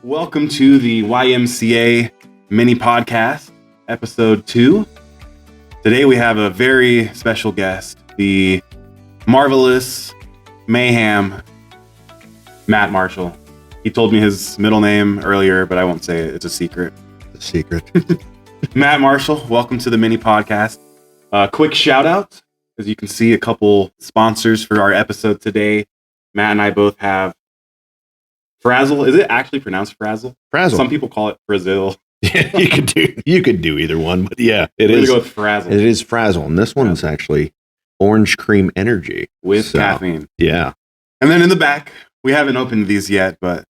Welcome to the YMCA mini podcast, episode 2. Today we have a very special guest, the marvelous mayhem Matt Marshall. He told me his middle name earlier, but I won't say it. It's a secret. It's a secret. Matt Marshall, welcome to the mini podcast. Quick shout out, as you can see, a couple sponsors for our episode today. Matt and I both have Frazzle. Is it actually pronounced Frazzle? Frazzle. Some people call it Brazil. Yeah, you could do either one, but yeah, it is. Go with Frazzle. It is Frazzle, and this one's actually Orange Cream Energy with caffeine. Yeah. And then in the back, we haven't opened these yet, but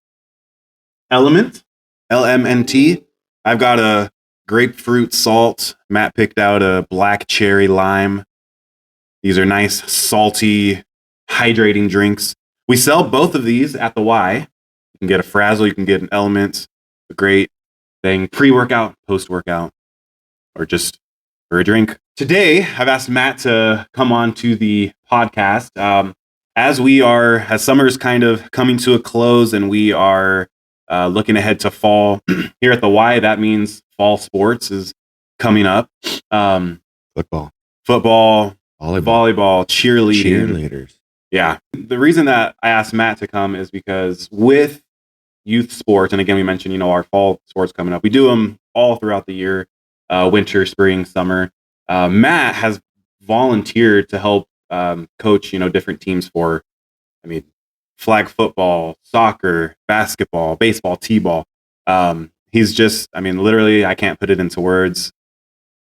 Element, LMNT. I've got a grapefruit salt. Matt picked out a black cherry lime. These are nice, salty, hydrating drinks. We sell both of these at the Y. You can get a Frazzle, you can get an Element, a great thing, pre-workout, post-workout, or just for a drink. Today, I've asked Matt to come on to the podcast. As summer is kind of coming to a close and we are looking ahead to fall here at the Y, that means fall sports is coming up. Football, volleyball, cheerleaders. Yeah. The reason that I asked Matt to come is because with youth sports, and again, we mentioned, our fall sports coming up. We do them all throughout the year, winter, spring, summer. Matt has volunteered to help coach, different teams for, flag football, soccer, basketball, baseball, t-ball. He's just, literally, I can't put it into words.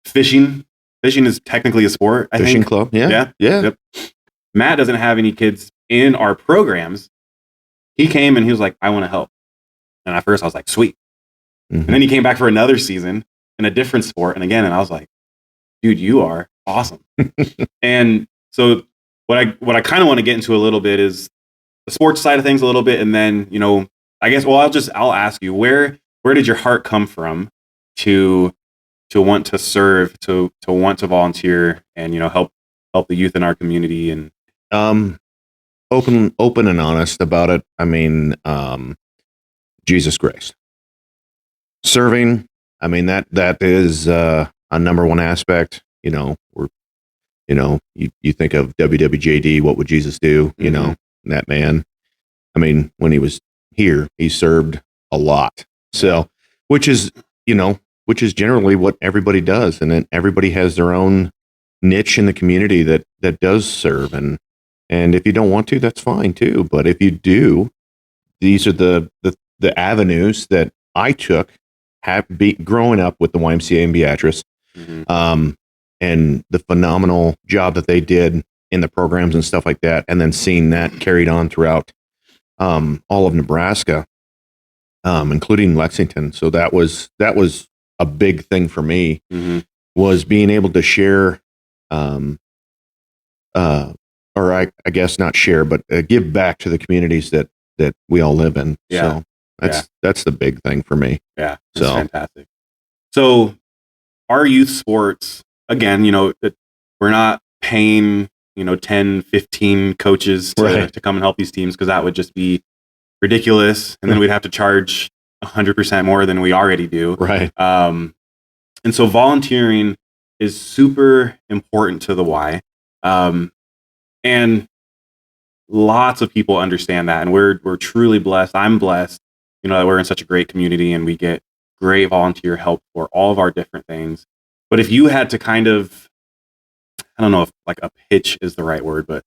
Fishing is technically a sport, I think. Fishing club, yeah. Yep. Matt doesn't have any kids in our programs. He came and he was like, I want to help. And at first I was like, sweet. Mm-hmm. And then he came back for another season in a different sport. And I was like, dude, you are awesome. And so what I kind of want to get into a little bit is the sports side of things a little bit. And then, I'll ask you, where did your heart come from to want to serve, to want to volunteer and, help the youth in our community? And open and honest about it. Jesus Christ. Serving, that is a number one aspect. You think of WWJD, what would Jesus do? Mm-hmm. That man. When he was here, he served a lot. So, which is generally what everybody does, and then everybody has their own niche in the community that does serve, and if you don't want to, that's fine too. But if you do, these are the avenues that I took growing up with the YMCA in Beatrice, mm-hmm. And the phenomenal job that they did in the programs and stuff like that, and then seeing that carried on throughout all of Nebraska, including Lexington. So that was a big thing for me, mm-hmm. was being able to share, or I guess not share, but give back to the communities that we all live in. Yeah. So that's the big thing for me. Yeah. That's fantastic. So our youth sports, again, we're not paying, 10, 15 coaches to come and help these teams, because that would just be ridiculous. And then we'd have to charge 100% more than we already do. Right. And so volunteering is super important to the Y. And lots of people understand that. And we're truly blessed. I'm blessed, that we're in such a great community and we get great volunteer help for all of our different things. But if you had to kind of, I don't know if like a pitch is the right word, but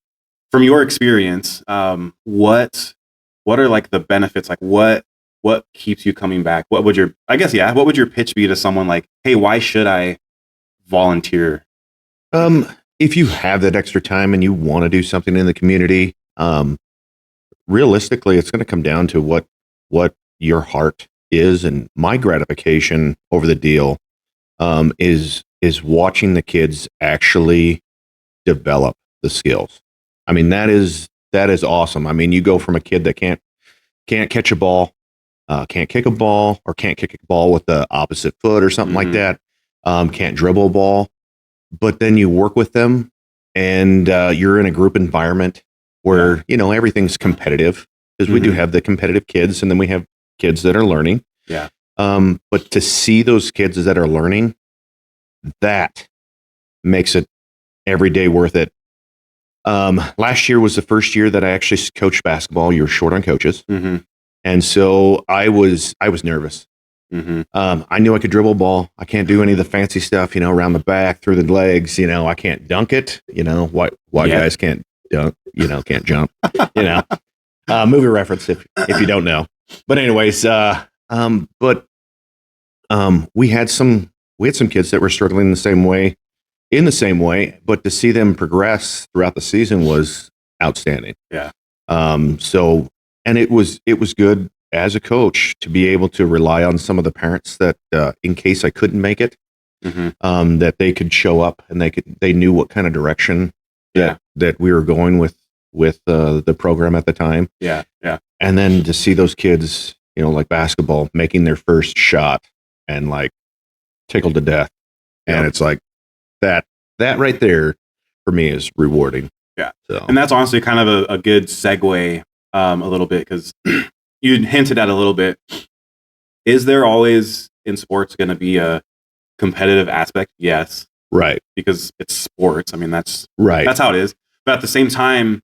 from your experience, what are like the benefits? Like what keeps you coming back? What would your pitch be to someone like, hey, why should I volunteer? If you have that extra time and you want to do something in the community, realistically, it's going to come down to what your heart is. And my gratification over the deal is watching the kids actually develop the skills. That is awesome. You go from a kid that can't catch a ball, can't kick a ball, or can't kick a ball with the opposite foot or something mm-hmm. like that, can't dribble a ball, but then you work with them and you're in a group environment where, everything's competitive, because we do have the competitive kids, and then we have kids that are learning. Yeah. But to see those kids that are learning, that makes it every day worth it. Last year was the first year that I actually coached basketball. You were short on coaches. Mm-hmm. And so I was nervous. Mm-hmm. I knew I could dribble a ball. I can't do any of the fancy stuff, around the back, through the legs. I can't dunk it. White guys can't dunk. Can't jump. Movie reference if you don't know. But anyways, we had some kids that were struggling in the same way, but to see them progress throughout the season was outstanding. Yeah. So, and it was good as a coach to be able to rely on some of the parents that, in case I couldn't make it, Mm-hmm. that they could show up and they knew what kind of direction that we were going with the program at the time. Yeah. Yeah. And then to see those kids, like basketball, making their first shot and like tickled to death. And it's like that right there for me is rewarding. Yeah. So, and that's honestly kind of a good segue a little bit, because you hinted at a little bit. Is there always in sports going to be a competitive aspect? Yes. right. Because it's sports. I mean, that's Right. how it is. But at the same time,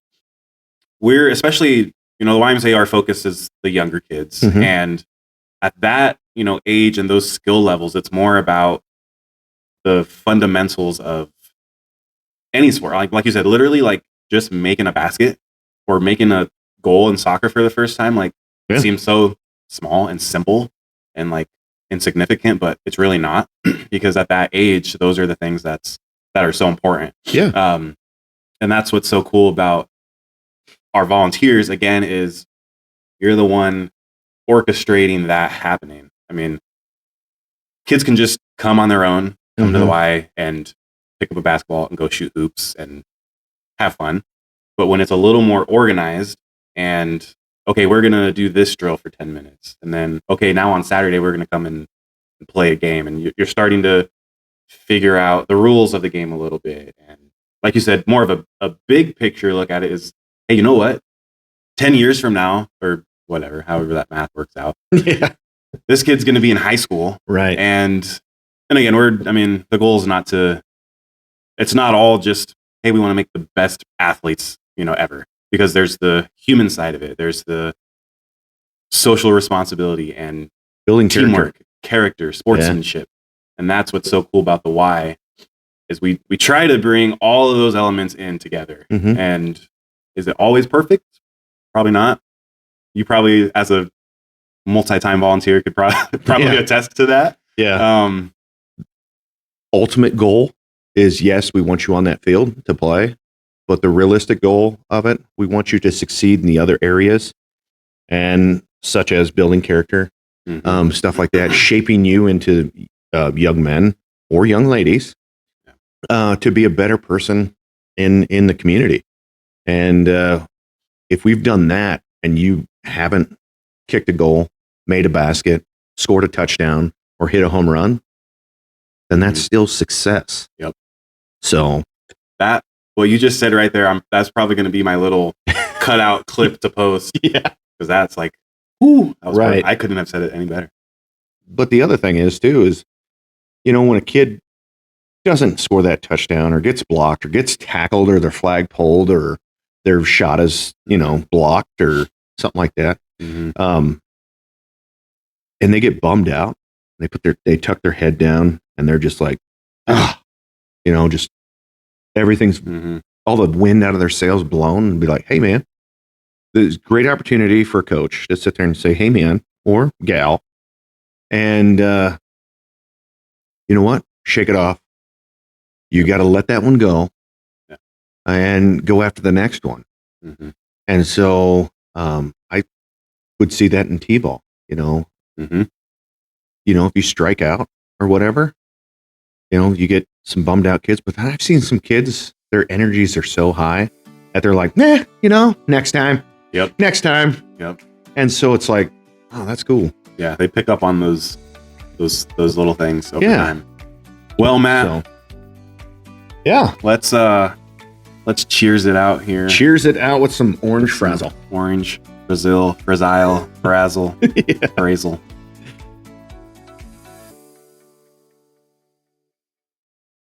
we're especially, the YMCA, our focus is the younger kids. Mhm. And at that, age and those skill levels, it's more about the fundamentals of any sport. Like you said, literally like just making a basket or making a goal in soccer for the first time. Like Yeah. it seems so small and simple and like insignificant, but it's really not, because at that age, those are the things that are so important. Yeah. And that's what's so cool about our volunteers, again, is you're the one orchestrating that happening. I mean, kids can just come on their own, come to the Y and pick up a basketball and go shoot hoops and have fun. But when it's a little more organized and, okay, we're going to do this drill for 10 minutes. And then, okay, now on Saturday, we're going to come and play a game. And you're starting to figure out the rules of the game a little bit. And like you said, more of a big picture look at it is, hey, you know what? 10 years from now, or whatever, however that math works out, Yeah. this kid's going to be in high school. Right. And again, the goal is it's not all just, hey, we want to make the best athletes, ever, because there's the human side of it. There's the social responsibility and Building teamwork, character, sportsmanship. And that's what's so cool about the Y is we try to bring all of those elements in together. Mhm. And is it always perfect? Probably not. You probably, as a multi-time volunteer, could probably Yeah. attest to that. Yeah. Ultimate goal is, yes, we want you on that field to play, but the realistic goal of it, we want you to succeed in the other areas, and such as building character, Mhm. stuff like that, shaping you into young men or young ladies to be a better person in the community. And if we've done that and you haven't kicked a goal, made a basket, scored a touchdown, or hit a home run, then that's still success. Yep. So That, what you just said right there, that's probably going to be my little cutout clip to post. Yeah. Because that's like, whoo, that was Right. perfect. I couldn't have said it any better. But the other thing is too is, when a kid doesn't score that touchdown or gets blocked or gets tackled or their flag pulled or their shot is, blocked or something like that. Mhm. And they get bummed out. They tuck their head down and they're just like, just everything's Mhm. all the wind out of their sails blown, and be like, hey man, there's a great opportunity for a coach to sit there and say, hey man or gal, and you know what? Shake it off. You got to let that one go. Yeah. And go after the next one. Mhm. And so I would see that in T-ball, Mhm. if you strike out or whatever, you get some bummed out kids. But I've seen some kids, their energies are so high that they're like, nah, next time. Yep. Next time. Yep. And so it's like, oh, that's cool. Yeah, they pick up on those little things over Yeah. time. Well, Matt, So, yeah. let's cheers it out here. Cheers it out with some orange frazzle. Orange. Brazil, Brazil, Brazzle, Yeah. Brazel.